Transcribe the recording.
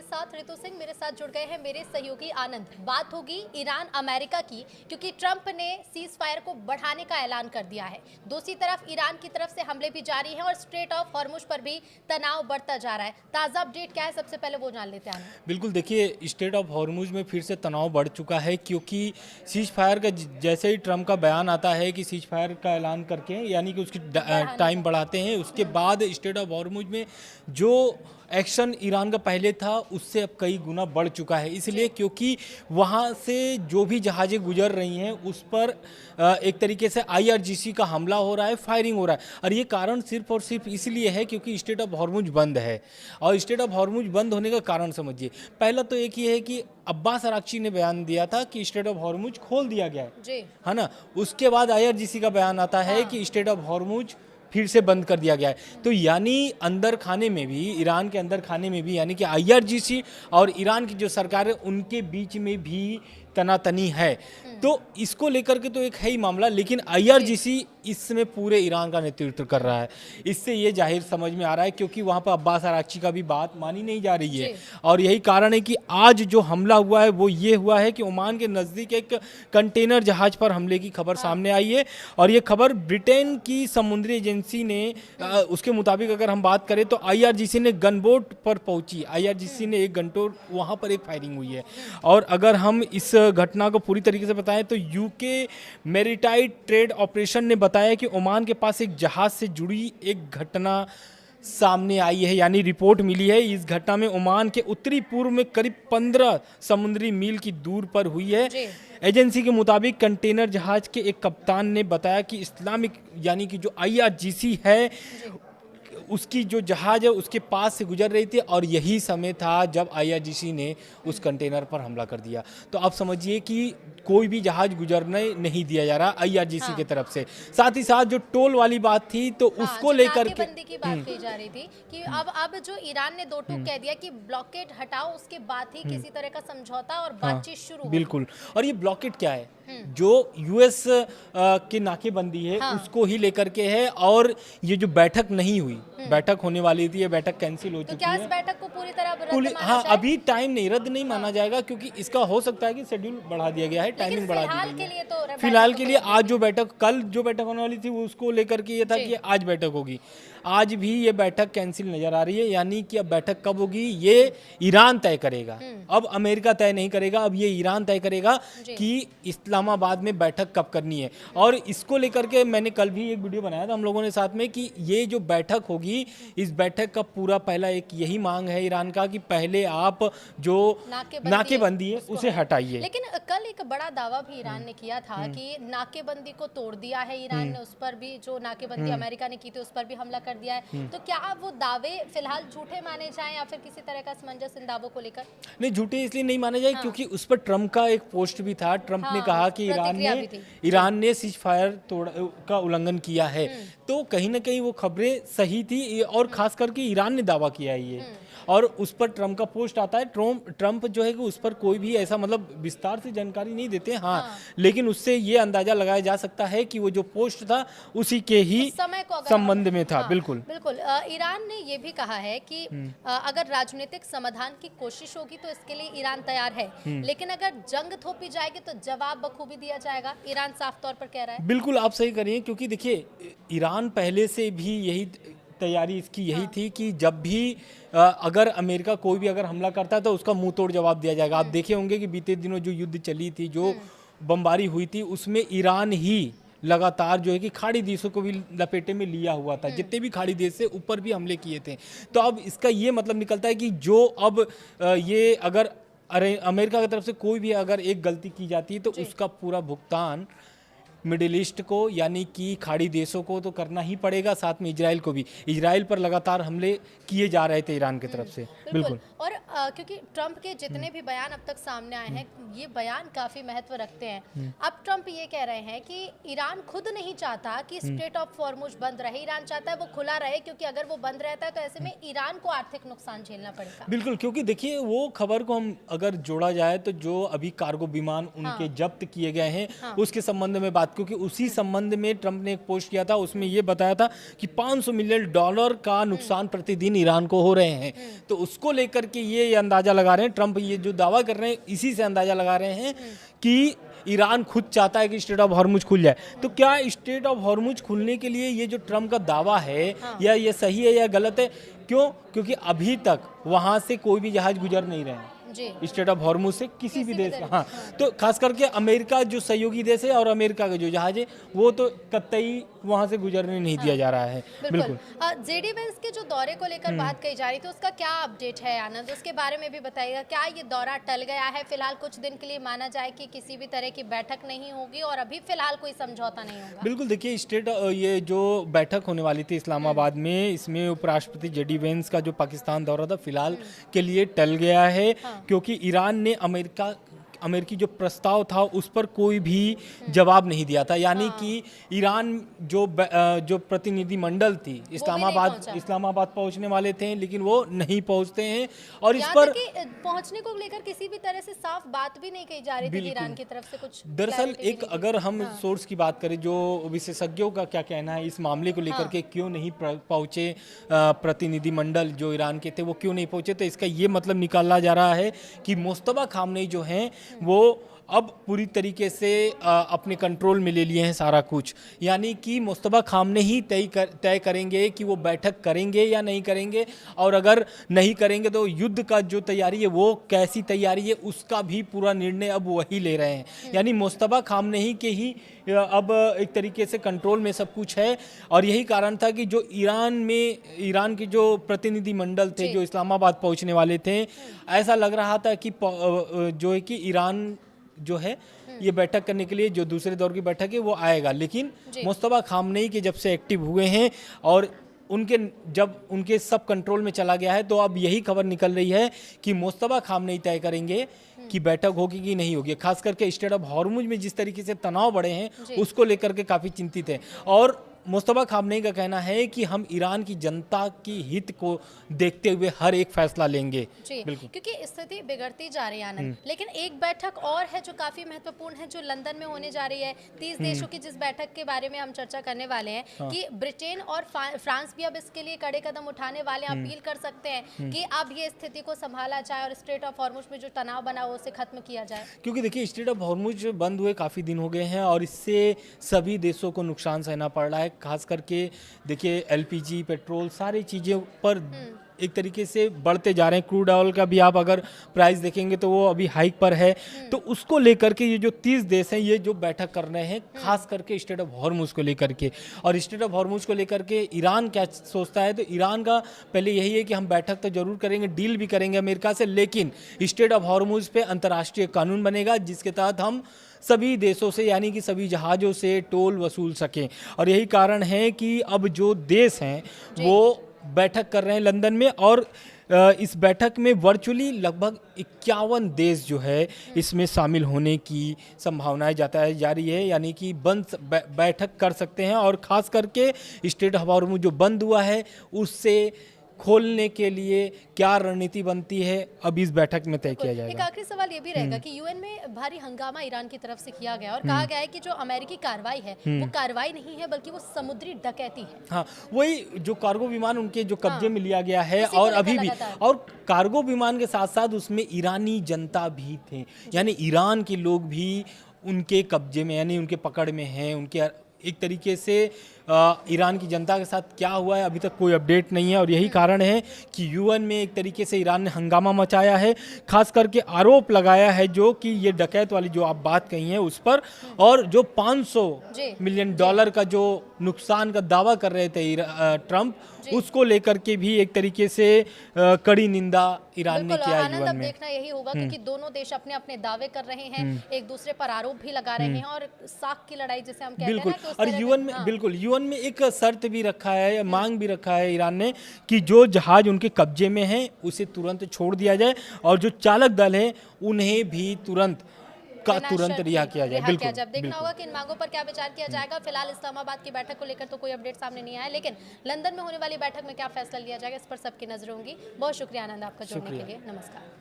साथ ऋतु सिंह, मेरे साथ जुड़ गए हैं मेरे सहयोगी आनंद। बात होगी ईरान अमेरिका की, क्योंकि ट्रंप ने सीज फायर को बढ़ाने का ऐलान कर दिया है। दूसरी तरफ ईरान की तरफ से हमले भी जारी हैं और स्ट्रेट ऑफ हॉर्मुज पर भी तनाव बढ़ता जा रहा है। ताज़ा अपडेट क्या है, सबसे पहले वो जान लेते हैं आनंद। बिल्कुल, देखिए स्टेट ऑफ हॉर्मुज में फिर से तनाव बढ़ चुका है, क्योंकि सीज फायर का जैसे ही ट्रंप का बयान आता है कि सीज फायर का ऐलान करके यानी कि उसकी टाइम बढ़ाते हैं, उसके बाद स्टेट ऑफ हॉर्मुज में जो एक्शन ईरान का पहले था उससे अब कई गुना बढ़ चुका है। इसलिए क्योंकि वहाँ से जो भी जहाज़ें गुजर रही हैं उस पर एक तरीके से आईआरजीसी का हमला हो रहा है, फायरिंग हो रहा है। और ये कारण सिर्फ और सिर्फ इसलिए है क्योंकि स्टेट ऑफ हॉर्मुज बंद है। और स्टेट ऑफ हॉर्मुज बंद होने का कारण समझिए, पहला तो एक ये है कि अब्बास अराक्ची ने बयान दिया था कि स्टेट ऑफ हॉर्मुज खोल दिया गया है ना। उसके बाद आईआरजीसी का बयान आता है कि स्टेट ऑफ हॉर्मुज फिर से बंद कर दिया गया है। तो यानी अंदर खाने में भी, ईरान के अंदर खाने में भी, यानी कि आईआरजीसी और ईरान की जो सरकार है उनके बीच में भी तनातनी है। तो इसको लेकर के तो एक है ही मामला, लेकिन आईआरजीसी इसमें पूरे ईरान का नेतृत्व कर रहा है। इससे ये जाहिर समझ में आ रहा है, क्योंकि वहाँ पर अब्बास अराक्ची का भी बात मानी नहीं जा रही है। और यही कारण है कि आज जो हमला हुआ है वो ये हुआ है कि ओमान के नज़दीक एक कंटेनर जहाज पर हमले की खबर सामने आई है। और ये खबर ब्रिटेन की समुद्री एजेंसी ने उसके मुताबिक अगर हम बात करें तो आईआरजीसी ने गनबोट पर पहुंची, आईआरजीसी ने एक घंटों वहाँ पर एक फायरिंग हुई है। और अगर हम इस घटना को पूरी तरीके से बताएं तो यूके मैरीटाइम ट्रेड ऑपरेशन ने बताया कि ओमान के पास एक जहाज से जुड़ी एक घटना सामने आई है, यानी रिपोर्ट मिली है। इस घटना में ओमान के उत्तरी पूर्व में करीब 15 समुद्री मील की दूर पर हुई है। एजेंसी के मुताबिक कंटेनर जहाज के एक कप्तान ने बताया कि इस्लामिक यानी कि जो आईआरजीसी है उसकी जो जहाज है उसके पास से गुजर रही थी, और यही समय था जब आईआरजीसी ने उस कंटेनर पर हमला कर दिया। तो आप समझिए कि कोई भी जहाज गुजरने नहीं दिया जा रहा आईआरजीसी की तरफ से। साथ ही साथ जो टोल वाली बात थी तो उसको लेकर के नाकेबंदी की बात कही जा रही थी कि अब जो ईरान ने दो टूक कह दिया कि ब्लॉकेड हटाओ, उसके बाद ही किसी तरह का समझौता और बातचीत शुरू। बिल्कुल। और ये ब्लॉकेड क्या है? जो यूएस की नाकेबंदी है उसको ही लेकर के है। और ये जो बैठक नहीं हुई, बैठक होने वाली थी, ये बैठक कैंसिल हो चुकी है। इस बैठक को पूरी तरह रद्द माना जाए? अभी टाइम नहीं, रद्द नहीं माना जाएगा, क्योंकि इसका हो सकता है कि शेड्यूल बढ़ा दिया गया है, टाइमिंग बढ़ा दी गई है। फिलहाल के लिए आज जो बैठक, कल जो बैठक होने वाली थी उसको लेकर के ये था कि आज बैठक होगी। आज भी ये बैठक कैंसिल नजर आ रही है, यानी कि अब बैठक कब होगी ये ईरान तय करेगा। अब अमेरिका तय नहीं करेगा, अब ये ईरान तय करेगा कि इस्लामाबाद में बैठक कब करनी है। और इसको लेकर के मैंने कल भी एक वीडियो बनाया था हम लोगों ने साथ में कि ये जो बैठक होगी, इस बैठक का पूरा पहला एक यही मांग है ईरान का कि पहले आप जो नाकेबंदी है उसे हटाइए। लेकिन कल एक बड़ा दावा भी ईरान ने किया था कि नाकेबंदी को तोड़ दिया है ईरान ने, उस पर भी जो नाकेबंदी अमेरिका ने की थी उस पर भी हमला कर दिया है। तो क्या अब वो दावे फिलहाल झूठे माने जाएं या फिर किसी तरह का असमंजस इन दावों को लेकर? नहीं, झूठे इसलिए नहीं माने जाए क्योंकि उस पर ट्रंप का एक पोस्ट भी था। ट्रंप ने कहा कि ईरान ने सीज फायर का उल्लंघन किया है। तो कहीं ना कहीं वो खबरें सही थी, और खास करके ईरान ने दावा किया है ये। और उस पर ट्रंप का पोस्ट आता है। ट्रंप जो है कि उस पर कोई भी ऐसा मतलब विस्तार से जानकारी नहीं देते। लेकिन उससे ये अंदाजा लगाया जा सकता है कि वो जो पोस्ट था उसी के ही संबंध में था। बिल्कुल। ईरान ने ये भी कहा है कि अगर राजनीतिक समाधान की कोशिश होगी तो इसके लिए ईरान तैयार है, लेकिन अगर जंग थोपी जाएगी तो जवाब बखूबी दिया जाएगा। ईरान साफ तौर पर कह रहा है। बिल्कुल, आप सही करिए, क्योंकि देखिए ईरान पहले से भी यही तैयारी इसकी यही थी कि जब भी अगर अमेरिका कोई भी अगर हमला करता है तो उसका मुंह तोड़ जवाब दिया जाएगा। आप देखे होंगे कि बीते दिनों जो युद्ध चली थी, जो बमबारी हुई थी, उसमें ईरान ही लगातार जो है कि खाड़ी देशों को भी लपेटे में लिया हुआ था। जितने भी खाड़ी देश से ऊपर भी हमले किए थे। तो अब इसका ये मतलब निकलता है कि जो अब ये अगर अमेरिका की तरफ से कोई भी अगर एक गलती की जाती है तो उसका पूरा भुगतान मिडिल ईस्ट को यानी कि खाड़ी देशों को तो करना ही पड़ेगा, साथ में इजराइल को भी। इजराइल पर लगातार हमले किए जा रहे थे ईरान की तरफ से। बिल्कुल। और क्योंकि ट्रंप के जितने भी बयान अब तक सामने आए हैं, ये बयान काफी महत्व रखते हैं। अब ट्रंप ये कह रहे हैं कि ईरान खुद नहीं चाहता कि स्ट्रेट ऑफ हॉर्मुज बंद रहे, ईरान चाहता है वो खुला रहे, क्योंकि अगर वो बंद रहता है तो ऐसे में ईरान को आर्थिक नुकसान झेलना पड़ेगा। बिल्कुल, क्योंकि देखिए वो खबर को हम अगर जोड़ा जाए तो जो अभी कार्गो विमान उनके जब्त किए गए हैं उसके संबंध में बात बात, क्योंकि उसी संबंध में ट्रंप ने एक पोस्ट किया था, उसमें ये बताया था कि $500 मिलियन का नुकसान प्रतिदिन ईरान को हो रहे हैं। तो उसको लेकर के ये अंदाजा लगा रहे हैं ट्रंप, ये जो दावा कर रहे हैं इसी से अंदाजा लगा रहे हैं कि ईरान खुद चाहता है कि स्ट्रेट ऑफ हॉर्मुज खुल जाए। तो क्या स्ट्रेट ऑफ हॉर्मुज खुलने के लिए ये जो ट्रंप का दावा है या ये सही है या गलत है? क्यों? क्योंकि अभी तक वहां से कोई भी जहाज गुजर नहीं रहे हैं स्ट्रेट ऑफ हॉर्मुज से, किसी भी देश का। हाँ, तो खास करके अमेरिका जो सहयोगी देश है और अमेरिका का जो जहाज है वो तो कतई वहां से गुजरने नहीं दिया जा रहा है। बिल्कुल। जेडी वेंस के जो दौरे को लेकर बात कही जा रही थी, उसका क्या अपडेट है आनंद? उसके बारे में भी बताइएगा। क्या ये दौरा टल गया है? फिलहाल कुछ दिन के लिए माना जाए कि किसी भी तरह की बैठक नहीं होगी और अभी फिलहाल कोई समझौता नहीं होगा। बिल्कुल, देखिए ये जो बैठक होने वाली थी इस्लामाबाद में, इसमें उपराष्ट्रपति जेडी वेंस का जो पाकिस्तान दौरा था फिलहाल के लिए टल गया है, क्योंकि ईरान ने अमेरिकी जो प्रस्ताव था उस पर कोई भी जवाब नहीं दिया था। यानी कि ईरान जो प्रतिनिधिमंडल थी इस्लामाबाद पहुंचने वाले थे, लेकिन वो नहीं पहुंचते हैं। और इस पर पहुंचने को लेकर किसी भी तरह से साफ बात भी नहीं कही जा रही थी ईरान की तरफ से कुछ। दरअसल एक अगर हम सोर्स की बात करें, जो विशेषज्ञों का क्या कहना है इस मामले को लेकर के, क्यों नहीं पहुंचे प्रतिनिधिमंडल जो ईरान के थे वो क्यों नहीं पहुंचे, तो इसका ये मतलब निकाला जा रहा है कि मुस्तफा खामनेई जो हैं वो अब पूरी तरीके से अपने कंट्रोल में ले लिए हैं सारा कुछ। यानी कि मुस्तफा खामनेई ही तय करेंगे कि वो बैठक करेंगे या नहीं करेंगे, और अगर नहीं करेंगे तो युद्ध का जो तैयारी है वो कैसी तैयारी है उसका भी पूरा निर्णय अब वही ले रहे हैं। यानी मुस्तफा खामनेई के ही अब एक तरीके से कंट्रोल में सब कुछ है। और यही कारण था कि जो ईरान के जो प्रतिनिधिमंडल थे जो इस्लामाबाद पहुंचने वाले थे, ऐसा लग रहा था कि जो है कि ईरान जो है ये बैठक करने के लिए, जो दूसरे दौर की बैठक है वो आएगा। लेकिन मुस्तफा खामनेई के जब से एक्टिव हुए हैं और जब उनके सब कंट्रोल में चला गया है, तो अब यही खबर निकल रही है कि मुस्तफा खामनेई तय करेंगे कि बैठक होगी कि नहीं होगी। खास करके स्ट्रेट ऑफ हॉर्मुज में जिस तरीके से तनाव बढ़े हैं उसको लेकर के काफ़ी चिंतित हैं। और मुस्तफा खामनेई का कहना है कि हम ईरान की जनता की हित को देखते हुए हर एक फैसला लेंगे। बिल्कुल, क्योंकि स्थिति बिगड़ती जा रही है आनंद। लेकिन एक बैठक और है जो काफी महत्वपूर्ण है, जो लंदन में होने जा रही है। 30 देशों की जिस बैठक के बारे में हम चर्चा करने वाले हैं कि ब्रिटेन और फ्रांस भी अब इसके लिए कड़े कदम उठाने वाले हैं। अपील कर सकते हैं कि अब ये स्थिति को संभाला जाए और स्ट्रेट ऑफ हॉर्मुज में जो तनाव बना हो उसे खत्म किया जाए। क्योंकि देखिए स्ट्रेट ऑफ हॉर्मुज बंद हुए काफी दिन हो गए हैं और इससे सभी देशों को नुकसान सहना पड़ रहा है। खास करके देखिए एलपीजी, पेट्रोल, सारी चीज़ों पर एक तरीके से बढ़ते जा रहे हैं। क्रूड ऑयल का भी आप अगर प्राइस देखेंगे तो वो अभी हाइक पर है। तो उसको लेकर के ये जो 30 देश हैं ये जो बैठक कर रहे हैं, खास करके स्ट्रेट ऑफ हॉर्मुज को लेकर के। और स्ट्रेट ऑफ हॉर्मुज को लेकर के ईरान क्या सोचता है, तो ईरान का पहले यही है कि हम बैठक तो जरूर करेंगे, डील भी करेंगे अमेरिका से, लेकिन स्ट्रेट ऑफ हॉर्मुज पे अंतर्राष्ट्रीय कानून बनेगा जिसके तहत हम सभी देशों से यानी कि सभी जहाज़ों से टोल वसूल सकें। और यही कारण है कि अब जो देश हैं वो बैठक कर रहे हैं लंदन में, और इस बैठक में वर्चुअली लगभग 51 देश जो है इसमें शामिल होने की संभावनाएं जा रही है। यानी कि बैठक कर सकते हैं, और ख़ास करके स्ट्रेट ऑफ हॉर्मुज जो बंद हुआ है उससे खोलने के लिए क्या रणनीति बनती है अब इस बैठक में तय किया जाएगा। एक आखिरी सवाल ये भी रहेगा कि यूएन में भारी हंगामा ईरान की तरफ से किया गया और कहा गया है कि जो अमेरिकी कार्रवाई है वो कार्रवाई नहीं है बल्कि वो समुद्री डकैती है। हाँ, वही जो कार्गो विमान उनके जो कब्जे में लिया गया है, और अभी भी, और कार्गो विमान के साथ साथ उसमें ईरानी जनता भी थे। यानी ईरान के लोग भी उनके कब्जे में, यानी उनके पकड़ में हैं। उनके एक तरीके से ईरान की जनता के साथ क्या हुआ है अभी तक कोई अपडेट नहीं है। और यही कारण है कि यूएन में एक तरीके से ईरान ने हंगामा मचाया है, खास करके आरोप लगाया है जो कि ये डकैत वाली जो आप बात कही है उस पर, और जो $500 मिलियन का जो नुकसान का दावा कर रहे थे ट्रंप, उसको लेकर के भी एक तरीके से कड़ी निंदा ईरान ने किया है। अब देखना यही होगा क्योंकि दोनों देश अपने अपने दावे कर रहे हैं, एक दूसरे पर आरोप भी लगा रहे हैं, और साख की लड़ाई जिसे हम कहते हैं ना। और यूएन में एक शर्त भी रखा है, मांग भी रखा है ईरान ने कि जो जहाज उनके कब्जे में है उसे तुरंत छोड़ दिया जाए, और जो चालक दल है उन्हें भी तुरंत रिहा किया जाए। बिल्कुल, जब देखना होगा कि इन मांगों पर क्या विचार किया जाएगा। फिलहाल इस्लामाबाद की बैठक को लेकर तो कोई अपडेट सामने नहीं आया, लेकिन लंदन में होने वाली बैठक में क्या फैसला लिया जाएगा इस पर सबकी नजरें होंगी। बहुत शुक्रिया आनंद आपका जुड़ने के लिए। नमस्कार।